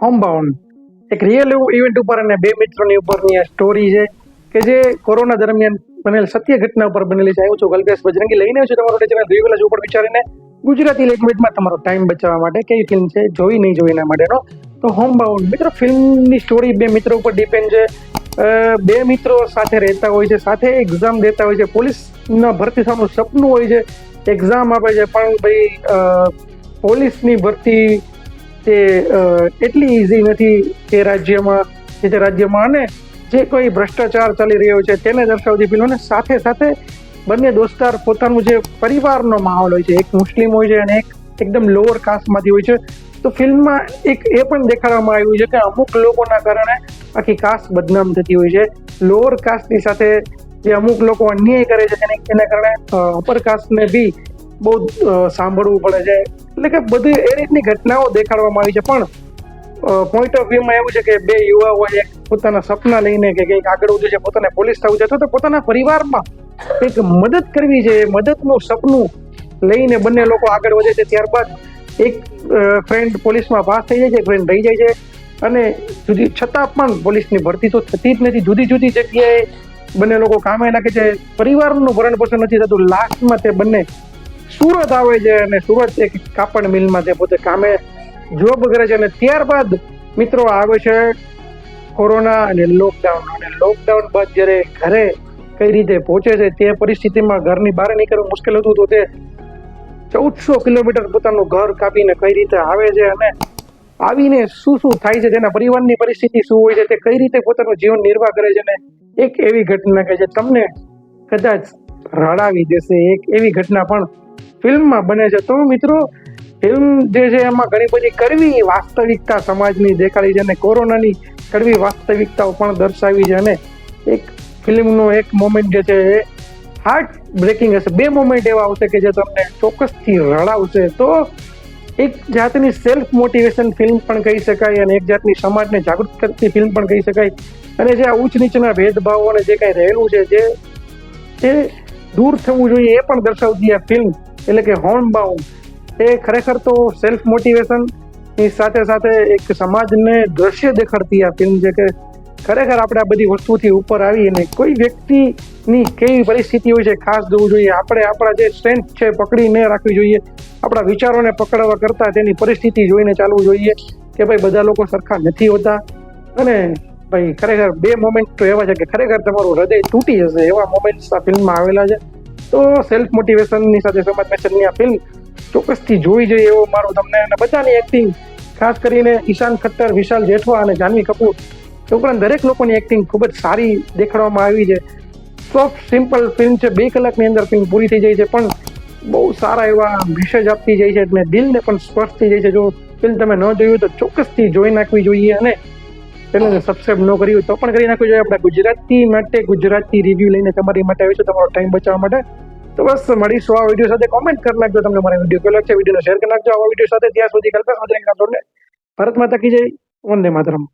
હોમબાઉન્ડ એક real event ઉપર અને બે મિત્રોની ઉપરની આ સ્ટોરી છે કે જે કોરોના દરમિયાન બનેલ સત્ય ઘટના ઉપર બનેલી છે. આવ્યો છું કલ્પેશ બજરંગી લઈને આવ્યો છું તમારો ચેનલ રિવ્યુલા ઉપર વિચારીને ગુજરાતી લેંગ્વેજમાં તમારો ટાઈમ બચાવવા માટે. કઈ ફિલ્મ છે જોઈ નહીં જોઈ એના માટેનો તો હોમબાઉન્ડ. મિત્રો ફિલ્મની સ્ટોરી બે મિત્રો ઉપર ડિપેન્ડ છે. બે મિત્રો સાથે રહેતા હોય છે, સાથે એક્ઝામ દેતા હોય છે, પોલીસના ભરતી થવાનું સપનું હોય છે, એક્ઝામ આપે છે, પણ ભાઈ પોલીસની ભરતી તે એટલી ઇઝી નથી તે રાજ્યમાં અને જે કોઈ ભ્રષ્ટાચાર ચાલી રહ્યો છે તેને દર્શાવતી ફિલ્મ. અને સાથે સાથે બંને દોસ્તાર પોતાનું જે પરિવારનો માહોલ હોય છે, એક મુસ્લિમ હોય છે અને એક એકદમ લોઅર કાસ્ટમાંથી હોય છે. તો ફિલ્મમાં એક એ પણ દેખાડવામાં આવ્યું છે કે અમુક લોકોના કારણે આખી કાસ્ટ બદનામ થતી હોય છે. લોઅર કાસ્ટની સાથે જે અમુક લોકો અન્યાય કરે છે એના કારણે અપર કાસ્ટને બી બહુ સાંભળવું પડે છે. એટલે કે બધી એ રીતની ઘટનાઓ દેખાડવામાં આવી છે. પણ પોઈન્ટ ઓફ વ્યૂમાં એવું છે કે બે યુવાઓ એક પોતાના સપના લઈને કે કંઈક આગળ વધવું છે, પોતાને પોલીસ થવું છે, તો પોતાના પરિવારમાં કંઈક મદદ કરવી છે, મદદનું સપનું લઈને બંને લોકો આગળ વધે છે. ત્યારબાદ એક ફ્રેન્ડ પોલીસમાં પાસ થઈ જાય છે, ફ્રેન્ડ રહી જાય છે અને છતાં પણ પોલીસની ભરતી તો થતી જ નથી. જુદી જુદી જગ્યાએ બંને લોકો કામે લાગે છે, પરિવારનું ભરણ પોષણ નથી થતું. લાસ્ટમાં તે બંને સુરત આવે છે અને સુરત એક કાપડ મિલમાં તે પોતે કામે જોબ કરે છે. અને ત્યારબાદ મિત્રો આવે છે કોરોના અને લોકડાઉન બાદ જ્યારે ઘરે કઈ રીતે પહોંચે છે તે પરિસ્થિતિમાં ઘરની બહાર નીકળવું મુશ્કેલ હતું. તો તે 1400 કિલોમીટર પોતાનું ઘર કાપીને કઈ રીતે આવે છે અને આવીને શું શું થાય છે, તેના પરિવારની પરિસ્થિતિ શું હોય છે, તે કઈ રીતે પોતાનું જીવન નિર્વાહ કરે છે. અને એક એવી ઘટના કે જે તમને કદાચ રડાવી દેશે, એક એવી ઘટના પણ ફિલ્મમાં બને છે. તો મિત્રો ફિલ્મ જે છે એમાં ઘણી બધી કડવી વાસ્તવિકતા સમાજની દેખાડી છે અને કોરોનાની કડવી વાસ્તવિકતાઓ પણ દર્શાવી છે. અને એક ફિલ્મનો એક મોમેન્ટ જે છે એ હાર્ટ બ્રેકિંગ હશે. બે મોમેન્ટ એવા આવશે કે જે તમને ચોક્કસથી રડાવશે. તો એક જાતની સેલ્ફ મોટિવેશન ફિલ્મ પણ કહી શકાય અને એક જાતની સમાજને જાગૃત કરતી ફિલ્મ પણ કહી શકાય. અને જે આ ઉચ્ચ નીચના ભેદભાવો અને જે કાંઈ રહેલું છે જે દૂર થવું જોઈએ એ પણ દર્શાવતી આ ફિલ્મ એટલે કે હોમબાઉન્ડ. એ ખરેખર તો સેલ્ફ મોટિવેશનની સાથે સાથે એક સમાજને દ્રશ્ય દેખાડતી આ ફિલ્મ છે કે ખરેખર આપણે આ બધી વસ્તુથી ઉપર આવી અને કોઈ વ્યક્તિની કેવી પરિસ્થિતિ હોય છે ખાસ જોવું જોઈએ. આપણે આપણા જે સ્ટ્રેન્થ છે પકડીને રાખવી જોઈએ. આપણા વિચારોને પકડવા કરતાં તેની પરિસ્થિતિ જોઈને ચાલવું જોઈએ કે ભાઈ બધા લોકો સરખા નથી હોતા. અને ભાઈ ખરેખર બે મોમેન્ટ તો એવા છે કે ખરેખર તમારું હૃદય તૂટી જશે એવા મોમેન્ટ્સ આ ફિલ્મમાં આવેલા છે. તો સેલ્ફ મોટિવેશનની સાથે સમાજ મેસેજની આ ફિલ્મ ચોક્કસથી જોઈ જોઈએ એવો મારો તમને. અને બધાની એક્ટિંગ ખાસ કરીને ઈશાન ખટ્ટર, વિશાલ જેઠવા અને જાહ્નવી કપૂર એ ઉપરાંત દરેક લોકોની એક્ટિંગ ખૂબ જ સારી દેખાડવામાં આવી છે. સોફ્ટ સિમ્પલ ફિલ્મ છે, 2 કલાકની અંદર ફિલ્મ પૂરી થઈ જાય છે પણ બહુ સારા એવા મેસેજ આપતી જાય છે અને દિલને પણ સ્પર્શ થઈ જાય છે. જો ફિલ્મ તમે ન જોયું તો ચોક્કસથી જોઈ નાખવી જોઈએ અને ચેનલને સબસ્ક્રાઈબ ન કર્યું તો પણ કરી નાખવું જોઈએ. આપણે ગુજરાતી માટે ગુજરાતી રિવ્યુ લઈને તમારી માટે આવીશું તમારો ટાઈમ બચાવવા માટે. તો બસ મળીશું આ વિડીયો સાથે. કોમેન્ટ કરી નાખજો તમને મારા વિડીયો કેવો લાગે છે, વિડીયોને શેર કરી નાખજો આવા વિડીયો સાથે. ત્યાં સુધી કલ્પેશ બજરંગી ભારત માતા કી જય, વંદે માતરમ.